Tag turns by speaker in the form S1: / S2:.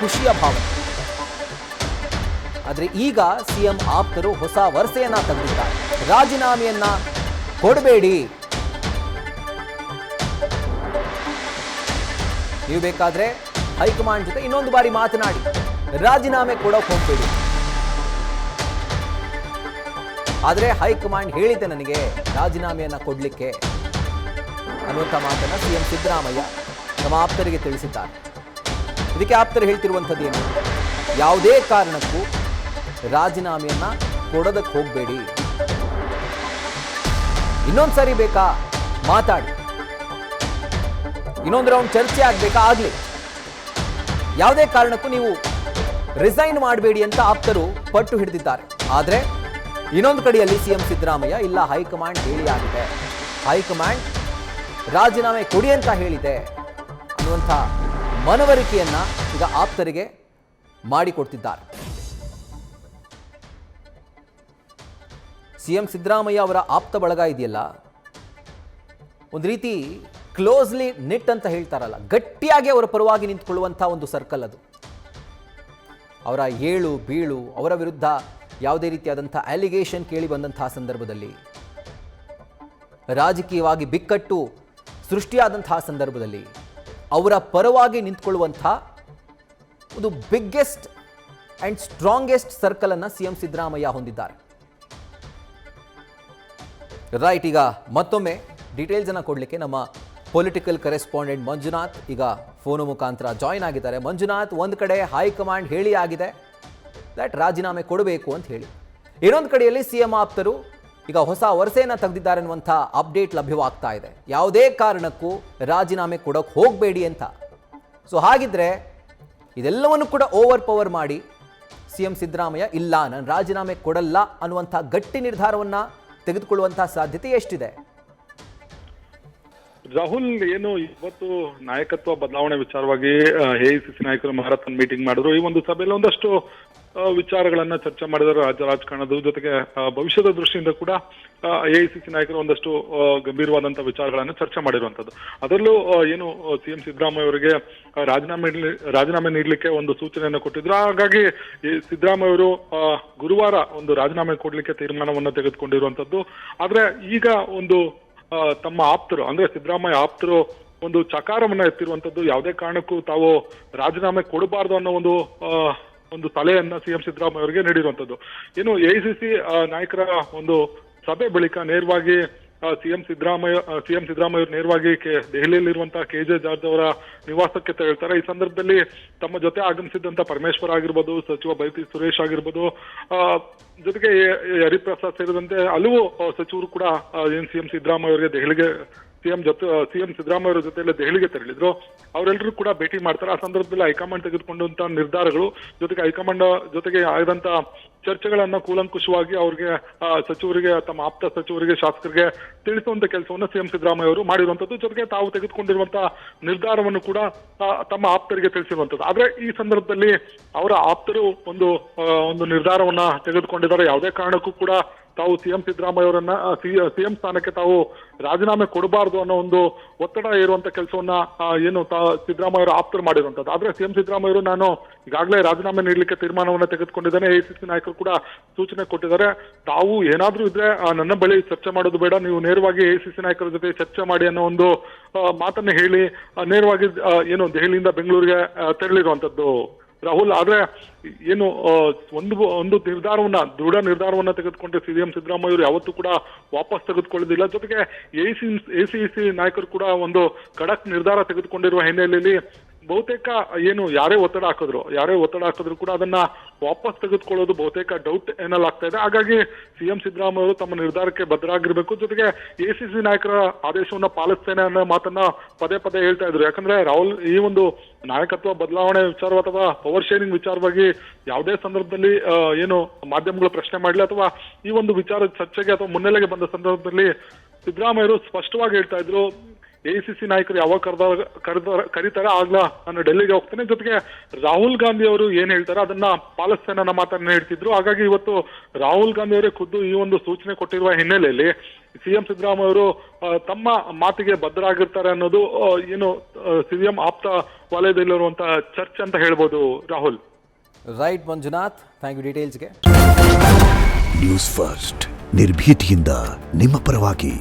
S1: ಖುಷಿಯ ಭಾವನೆ. ಆದರೆ ಈಗ ಸಿಎಂ ಆಪ್ತರು ಹೊಸ ವರಸೆಯನ್ನ ತೆಗೆದಿದ್ದಾರೆ. ರಾಜೀನಾಮೆಯನ್ನ ಕೊಡಬೇಡಿ, ನೀವು ಬೇಕಾದ್ರೆ ಹೈಕಮಾಂಡ್ ಜೊತೆ ಇನ್ನೊಂದು ಬಾರಿ ಮಾತನಾಡಿ, ರಾಜೀನಾಮೆ ಕೊಡೋಕೆ ಹೋಗಬೇಡಿ. ಆದರೆ ಹೈಕಮಾಂಡ್ ಹೇಳಿದೆ ನನಗೆ ರಾಜೀನಾಮೆಯನ್ನ ಕೊಡಲಿಕ್ಕೆ ಅನ್ನುವಂಥ ಮಾತನ್ನ ಸಿಎಂ ಸಿದ್ದರಾಮಯ್ಯ ತಮ್ಮ ಆಪ್ತರಿಗೆ ತಿಳಿಸಿದ್ದಾರೆ. ಇದಕ್ಕೆ ಆಪ್ತರು ಹೇಳ್ತಿರುವಂಥದ್ದು ಏನು? ಯಾವುದೇ ಕಾರಣಕ್ಕೂ ರಾಜೀನಾಮೆಯನ್ನ ಕೊಡೋದಕ್ಕೆ ಹೋಗಬೇಡಿ, ಇನ್ನೊಂದು ಸರಿ ಬೇಕಾ ಮಾತಾಡಿ, ಇನ್ನೊಂದು ರೌಂಡ್ ಚರ್ಚೆ ಆಗ್ಬೇಕಾ ಆಗ್ಲಿ, ಯಾವುದೇ ಕಾರಣಕ್ಕೂ ನೀವು ರಿಸೈನ್ ಮಾಡಬೇಡಿ ಅಂತ ಆಪ್ತರು ಪಟ್ಟು ಹಿಡಿದಿದ್ದಾರೆ. ಆದರೆ ಇನ್ನೊಂದು ಕಡೆಯಲ್ಲಿ ಸಿಎಂ ಸಿದ್ದರಾಮಯ್ಯ ಇಲ್ಲ, ಹೈಕಮಾಂಡ್ ಹೇಳಿ ಆಗಿದೆ, ಹೈಕಮಾಂಡ್ ರಾಜೀನಾಮೆ ಕೊಡಿ ಅಂತ ಹೇಳಿದೆ ಅನ್ನುವಂಥ ಮನವರಿಕೆಯನ್ನ ಈಗ ಆಪ್ತರಿಗೆ ಮಾಡಿಕೊಡ್ತಿದ್ದಾರೆ. ಸಿಎಂ ಸಿದ್ದರಾಮಯ್ಯ ಅವರ ಆಪ್ತ ಬಳಗ ಇದೆಯಲ್ಲ, ಒಂದು ರೀತಿ ಕ್ಲೋಸ್ಲಿ ನಿಟ್ ಅಂತ ಹೇಳ್ತಾರಲ್ಲ, ಗಟ್ಟಿಯಾಗಿ ಅವರ ಪರವಾಗಿ ನಿಂತುಕೊಳ್ಳುವಂಥ ಒಂದು ಸರ್ಕಲ್ ಅದು. ಅವರ ಏಳು ಬೀಳು, ಅವರ ವಿರುದ್ಧ ಯಾವುದೇ ರೀತಿಯಾದಂಥ ಅಲಿಗೇಷನ್ ಕೇಳಿ ಬಂದಂತಹ ಸಂದರ್ಭದಲ್ಲಿ, ರಾಜಕೀಯವಾಗಿ ಬಿಕ್ಕಟ್ಟು ಸೃಷ್ಟಿಯಾದಂತಹ ಸಂದರ್ಭದಲ್ಲಿ ಅವರ ಪರವಾಗಿ ನಿಂತುಕೊಳ್ಳುವಂಥ ಒಂದು ಬಿಗ್ಗೆಸ್ಟ್ ಆ್ಯಂಡ್ ಸ್ಟ್ರಾಂಗೆಸ್ಟ್ ಸರ್ಕಲ್ ಅನ್ನು ಸಿಎಂ ಸಿದ್ದರಾಮಯ್ಯ ಹೊಂದಿದ್ದಾರೆ. ರೈಟ್, ಈಗ ಮತ್ತೊಮ್ಮೆ ಡೀಟೇಲ್ಸ್ ಅನ್ನು ಕೊಡಲಿಕ್ಕೆ ನಮ್ಮ ಪೊಲಿಟಿಕಲ್ ಕರೆಸ್ಪಾಂಡೆಂಟ್ ಮಂಜುನಾಥ್ ಈಗ ಫೋನು ಮುಖಾಂತರ ಜಾಯಿನ್ ಆಗಿದ್ದಾರೆ. ಮಂಜುನಾಥ್, ಒಂದು ಕಡೆ ಹೈಕಮಾಂಡ್ ಹೇಳಿ ಆಗಿದೆ ದಟ್ ರಾಜೀನಾಮೆ ಕೊಡಬೇಕು ಅಂತ ಹೇಳಿ, ಇನ್ನೊಂದು ಕಡೆಯಲ್ಲಿ ಸಿಎಂ ಆಪ್ತರು ಈಗ ಹೊಸ ವರಸೆಯನ್ನು ತೆಗೆದಿದ್ದಾರೆ ಅನ್ನುವಂಥ ಅಪ್ಡೇಟ್ ಲಭ್ಯವಾಗ್ತಾ ಇದೆ. ಯಾವುದೇ ಕಾರಣಕ್ಕೂ ರಾಜೀನಾಮೆ ಕೊಡೋಕೆ ಹೋಗಬೇಡಿ ಅಂತ. ಸೊ ಹಾಗಿದ್ರೆ ಇದೆಲ್ಲವನ್ನು ಕೂಡ ಓವರ್ ಪವರ್ ಮಾಡಿ ಸಿಎಂ ಸಿದ್ದರಾಮಯ್ಯ ಇಲ್ಲ, ನಾನು ರಾಜೀನಾಮೆ ಕೊಡಲ್ಲ ಅನ್ನುವಂಥ ಗಟ್ಟಿ ನಿರ್ಧಾರವನ್ನು ತೆಗೆದುಕೊಳ್ಳುವಂಥ ಸಾಧ್ಯತೆ ಎಷ್ಟಿದೆ?
S2: ರಾಹುಲ್, ಏನು ಇವತ್ತು ನಾಯಕತ್ವ ಬದಲಾವಣೆ ವಿಚಾರವಾಗಿ ಎಐಸಿಸಿ ನಾಯಕರು ಮ್ಯಾರಥಾನ್ ಮೀಟಿಂಗ್ ಮಾಡಿದ್ರು. ಈ ಒಂದು ಸಭೆಯಲ್ಲಿ ಒಂದಷ್ಟು ವಿಚಾರಗಳನ್ನ ಚರ್ಚೆ ಮಾಡಿದರು. ರಾಜ್ಯ ರಾಜಕಾರಣದ ಜೊತೆಗೆ ಭವಿಷ್ಯದ ದೃಷ್ಟಿಯಿಂದ ಕೂಡ ಎಐಸಿಸಿ ನಾಯಕರು ಒಂದಷ್ಟು ಗಂಭೀರವಾದಂತಹ ವಿಚಾರಗಳನ್ನ ಚರ್ಚೆ ಮಾಡಿರುವಂತದ್ದು. ಅದರಲ್ಲೂ ಏನು ಸಿಎಂ ಸಿದ್ದರಾಮಯ್ಯ ಅವರಿಗೆ ರಾಜೀನಾಮೆ ನೀಡಲಿಕ್ಕೆ ಒಂದು ಸೂಚನೆಯನ್ನು ಕೊಟ್ಟಿದ್ರು. ಹಾಗಾಗಿ ಸಿದ್ದರಾಮಯ್ಯ ಅವರು ಗುರುವಾರ ಒಂದು ರಾಜೀನಾಮೆ ಕೊಡ್ಲಿಕ್ಕೆ ತೀರ್ಮಾನವನ್ನು ತೆಗೆದುಕೊಂಡಿರುವಂತದ್ದು. ಆದ್ರೆ ಈಗ ಒಂದು ತಮ್ಮ ಆಪ್ತರು ಅಂದ್ರೆ ಸಿದ್ದರಾಮಯ್ಯ ಆಪ್ತರು ಒಂದು ಚಕಾರವನ್ನ ಎತ್ತಿರುವಂತದ್ದು. ಯಾವುದೇ ಕಾರಣಕ್ಕೂ ತಾವು ರಾಜೀನಾಮೆ ಕೊಡಬಾರ್ದು ಅನ್ನೋ ಒಂದು ಸಲಹೆಯನ್ನ ಸಿಎಂ ಸಿದ್ದರಾಮಯ್ಯ ಅವರಿಗೆ ನೀಡಿರುವಂತದ್ದು. ಏನು ಎಐಸಿಸಿ ನಾಯಕರ ಒಂದು ಸಭೆ ಬಳಿಕ ನೇರವಾಗಿ ಸಿಎಂ ಸಿದ್ದರಾಮಯ್ಯ ಅವರು ನೇರವಾಗಿ ದೆಹಲಿಯಲ್ಲಿರುವಂತಹ ಕೆಜೆ ಜಾರ್ಜ್ ಅವರ ನಿವಾಸಕ್ಕೆ ತೆರಳ್ತಾರೆ. ಈ ಸಂದರ್ಭದಲ್ಲಿ ತಮ್ಮ ಜೊತೆ ಆಗಮಿಸಿದಂತ ಪರಮೇಶ್ವರ್ ಆಗಿರ್ಬೋದು, ಸಚಿವ ಬೈತಿ ಸುರೇಶ್ ಆಗಿರ್ಬೋದು, ಜೊತೆಗೆ ಹರಿಪ್ರಸಾದ್ ಸೇರಿದಂತೆ ಹಲವು ಸಚಿವರು ಕೂಡ ಏನ್ ಸಿಎಂ ಸಿದ್ದರಾಮಯ್ಯ ಅವರಿಗೆ ಸಿಎಂ ಸಿದ್ದರಾಮಯ್ಯ ಅವರ ಜೊತೆಯಲ್ಲಿ ದೆಹಲಿಗೆ ತೆರಳಿದ್ರು. ಅವರೆಲ್ಲರೂ ಕೂಡ ಭೇಟಿ ಮಾಡ್ತಾರೆ. ಆ ಸಂದರ್ಭದಲ್ಲಿ ಹೈಕಮಾಂಡ್ ತೆಗೆದುಕೊಂಡಂತ ನಿರ್ಧಾರಗಳು ಜೊತೆಗೆ ಹೈಕಮಾಂಡ್ ಜೊತೆಗೆ ಆದಂತ ಚರ್ಚೆಗಳನ್ನ ಕೂಲಂಕುಷವಾಗಿ ಅವ್ರಿಗೆ ಸಚಿವರಿಗೆ, ತಮ್ಮ ಆಪ್ತ ಸಚಿವರಿಗೆ, ಶಾಸಕರಿಗೆ ತಿಳಿಸುವಂತ ಕೆಲಸವನ್ನು ಸಿಎಂ ಸಿದ್ದರಾಮಯ್ಯ ಅವರು ಮಾಡಿರುವಂತದ್ದು. ಜೊತೆಗೆ ತಾವು ತೆಗೆದುಕೊಂಡಿರುವಂತಹ ನಿರ್ಧಾರವನ್ನು ಕೂಡ ತಮ್ಮ ಆಪ್ತರಿಗೆ ತಿಳಿಸಿರುವಂತದ್ದು. ಆದ್ರೆ ಈ ಸಂದರ್ಭದಲ್ಲಿ ಅವರ ಆಪ್ತರು ಒಂದು ನಿರ್ಧಾರವನ್ನ ತೆಗೆದುಕೊಂಡಿದ್ದಾರೆ. ಯಾವುದೇ ಕಾರಣಕ್ಕೂ ಕೂಡ ತಾವು ಸಿಎಂ ಸಿದ್ದರಾಮಯ್ಯ ಅವರನ್ನ ಸಿಎಂ ಸ್ಥಾನಕ್ಕೆ ತಾವು ರಾಜೀನಾಮೆ ಕೊಡಬಾರದು ಅನ್ನೋ ಒಂದು ಒತ್ತಡ ಏರುವಂತ ಕೆಲಸವನ್ನ ಏನು ಸಿದ್ದರಾಮಯ್ಯ ಅವರು ಆಪ್ತರು ಮಾಡಿರುವಂತದ್ದು. ಆದ್ರೆ ಸಿಎಂ ಸಿದ್ದರಾಮಯ್ಯ ಅವರು ನಾನು ಈಗಾಗಲೇ ರಾಜೀನಾಮೆ ನೀಡಲಿಕ್ಕೆ ತೀರ್ಮಾನವನ್ನ ತೆಗೆದುಕೊಂಡಿದ್ದೇನೆ, ಎಐಸಿಸಿ ನಾಯಕರು ಕೂಡ ಸೂಚನೆ ಕೊಟ್ಟಿದ್ದಾರೆ. ತಾವು ಏನಾದ್ರೂ ಇದ್ರೆ ನನ್ನ ಬಳಿ ಚರ್ಚೆ ಮಾಡೋದು ಬೇಡ, ನೀವು ನೇರವಾಗಿ ಎಐಸಿಸಿ ನಾಯಕರ ಜೊತೆ ಚರ್ಚೆ ಮಾಡಿ ಅನ್ನೋ ಒಂದು ಮಾತನ್ನ ಹೇಳಿ ನೇರವಾಗಿ ಏನು ದೆಹಲಿಯಿಂದ ಬೆಂಗಳೂರಿಗೆ ತೆರಳಿರುವಂತದ್ದು ರಾಹುಲ್. ಆದ್ರೆ ಏನು ಒಂದು ದೃಢ ನಿರ್ಧಾರವನ್ನ ತೆಗೆದುಕೊಂಡ್ರೆ ಸಿಎಂ ಸಿದ್ದರಾಮಯ್ಯ ಅವರು ಯಾವತ್ತೂ ಕೂಡ ವಾಪಸ್ ತೆಗೆದುಕೊಳ್ಳೋದಿಲ್ಲ. ಜೊತೆಗೆ ಎಐಸಿಸಿ ನಾಯಕರು ಕೂಡ ಒಂದು ಖಡಕ್ ನಿರ್ಧಾರ ತೆಗೆದುಕೊಂಡಿರುವ ಹಿನ್ನೆಲೆಯಲ್ಲಿ ಬಹುತೇಕ ಏನು ಯಾರೇ ಒತ್ತಡ ಹಾಕಿದ್ರು ಕೂಡ ಅದನ್ನ ವಾಪಸ್ ತೆಗೆದುಕೊಳ್ಳೋದು ಬಹುತೇಕ ಡೌಟ್ ಎನ್ನಲಾಗ್ತಾ ಇದೆ. ಹಾಗಾಗಿ ಸಿಎಂ ಸಿದ್ದರಾಮಯ್ಯ ಅವರು ತಮ್ಮ ನಿರ್ಧಾರಕ್ಕೆ ಬದ್ಧರಾಗಿರ್ಬೇಕು. ಜೊತೆಗೆ ಎಐಸಿಸಿ ನಾಯಕರ ಆದೇಶವನ್ನ ಪಾಲಿಸ್ತೇನೆ ಅನ್ನೋ ಮಾತನ್ನ ಪದೇ ಪದೇ ಹೇಳ್ತಾ ಇದ್ರು. ಯಾಕಂದ್ರೆ ರಾಹುಲ್, ಈ ಒಂದು ನಾಯಕತ್ವ ಬದಲಾವಣೆ ವಿಚಾರ ಅಥವಾ ಪವರ್ ಶೇರಿಂಗ್ ವಿಚಾರವಾಗಿ ಯಾವುದೇ ಸಂದರ್ಭದಲ್ಲಿ ಏನು ಮಾಧ್ಯಮಗಳು ಪ್ರಶ್ನೆ ಮಾಡಲಿ ಅಥವಾ ಈ ಒಂದು ವಿಚಾರ ಚರ್ಚೆಗೆ ಅಥವಾ ಮುನ್ನೆಲೆಗೆ ಬಂದ ಸಂದರ್ಭದಲ್ಲಿ ಸಿದ್ದರಾಮಯ್ಯರು ಸ್ಪಷ್ಟವಾಗಿ ಹೇಳ್ತಾ ಇದ್ರು, AICC ನಾಯಕರು ಯಾವಾಗ ಕರೀತಾರೆ ಆಗ್ಲಾ ನಾನು ಡೆಲ್ಲಿಗೆ ಹೋಗ್ತೇನೆ. ಜೊತೆಗೆ ರಾಹುಲ್ ಗಾಂಧಿ ಅವರು ಏನ್ ಹೇಳ್ತಾರೆ ಅದನ್ನ ಪಾಲಿಸ್ತೇನೆ ಅನ್ನೋ ಮಾತನ್ನ ಹೇಳ್ತಿದ್ರು. ಹಾಗಾಗಿ ಇವತ್ತು ರಾಹುಲ್ ಗಾಂಧಿ ಅವರೇ ಖುದ್ದು ಈ ಒಂದು ಸೂಚನೆ ಕೊಟ್ಟಿರುವ ಹಿನ್ನೆಲೆಯಲ್ಲಿ CM ಸಿದ್ದರಾಮಯ್ಯ ಅವರು ತಮ್ಮ ಮಾತಿಗೆ ಬದ್ಧರಾಗಿರ್ತಾರೆ ಅನ್ನೋದು ಏನು CM ಆಪ್ತ ವಲಯದಲ್ಲಿರುವಂತಹ ಚರ್ಚೆ ಅಂತ ಹೇಳ್ಬೋದು Rahul.
S1: Right Manjunath, thank you ಡೀಟೇಲ್ಸ್ಗೆ.
S3: ನ್ಯೂಸ್ ಫಸ್ಟ್ ನಿರ್ಭೀತಿಯಿಂದ ನಿಮ್ಮ ಪರವಾಗಿ.